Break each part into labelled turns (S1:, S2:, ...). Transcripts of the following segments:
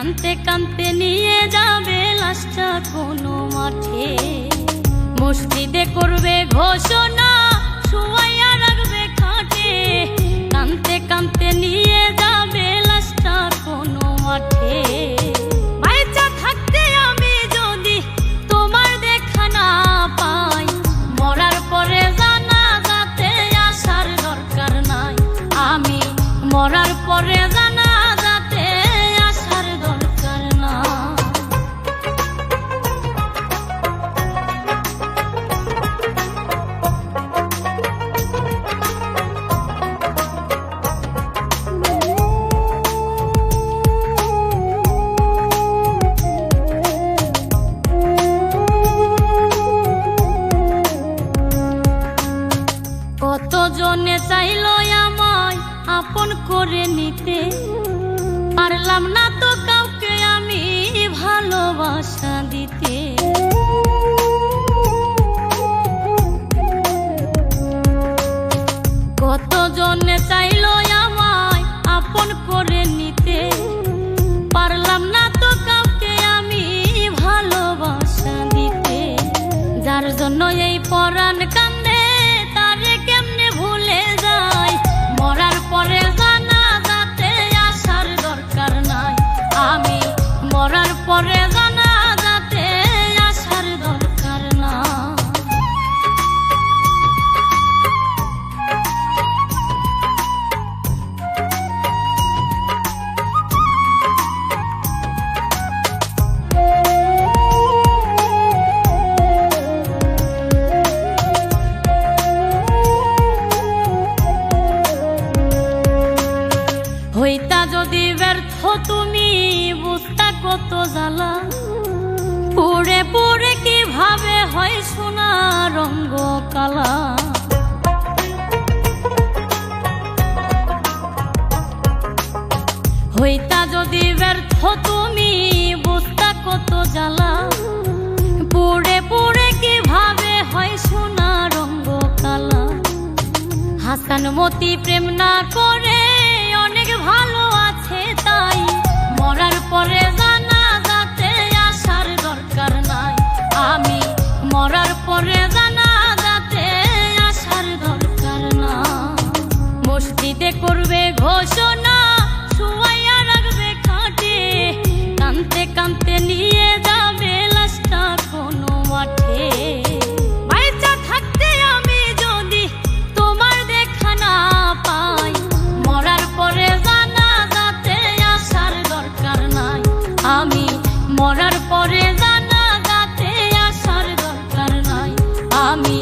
S1: কানতে কানতে নিয়ে যাবে লাশটা কোনো মাঠে। মসজিদে করবে ঘোষণা, শুয়াইয়া রাখবে খাটে। কানতে কানতে নিয়ে যাবে লাশটা কোনো মাঠে। বাইচা থাকতে আমি যদি তোমার দেখা না পাই, মরার পরে জানাজাতে আসার দরকার নাই। আমি মরার পরে জানাজাতে আসার দরকার নাই। কতজনে চাইল আমায় আপন করে নিতে, পারলাম না তো কাউকে আমি ভালোবাসা দিতে। কতজনে চাইল আমায় আপন করে নিতে, পারলাম না তো কাউকে আমি ভালোবাসা দিতে। যার জন্য এই পরাণ কান্দে তারে কেমনে ভুলে যায়, মরার পরে জানাজাতে আসার দরকার নাই। আমি মরার পরে জানাজাতে আসার দরকার নাই। হইতা যদি ব্যর্থ তুমি বুঝতা কত জ্বালা, পুড়ে পুড়ে কিভাবে হয় সোনা রঙ্গ কালা। হইতা যদি ব্যর্থ তুমি বুঝতা কত জ্বালা, পুড়ে পুড়ে কিভাবে হয় সোনা রঙ্গ কালা। হাসান মতি প্রেম না করে অনেক ভালো আছে তাই, মরার পরে জানাজাতে আসার দরকার নাই। আমি মরার পরে জানাজাতে আসার দরকার নাই। মসজিদে করবে ঘোষণা, শুয়াইয়া রাখবে খাটে। কানতে কানতে নিয়ে যাবে লাশটা কোনো মাঠে। বাইচা থাকতে আমি যদি তোমার দেখা না পাই, মরার পরে জানাজাতে আসার দরকার নাই। আমি মরার পরে জানাজাতে আসার দরকার নাই। আমি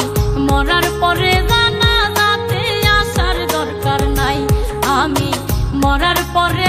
S1: মরার পরে জানাজাতে আসার দরকার নাই। আমি মরার পরে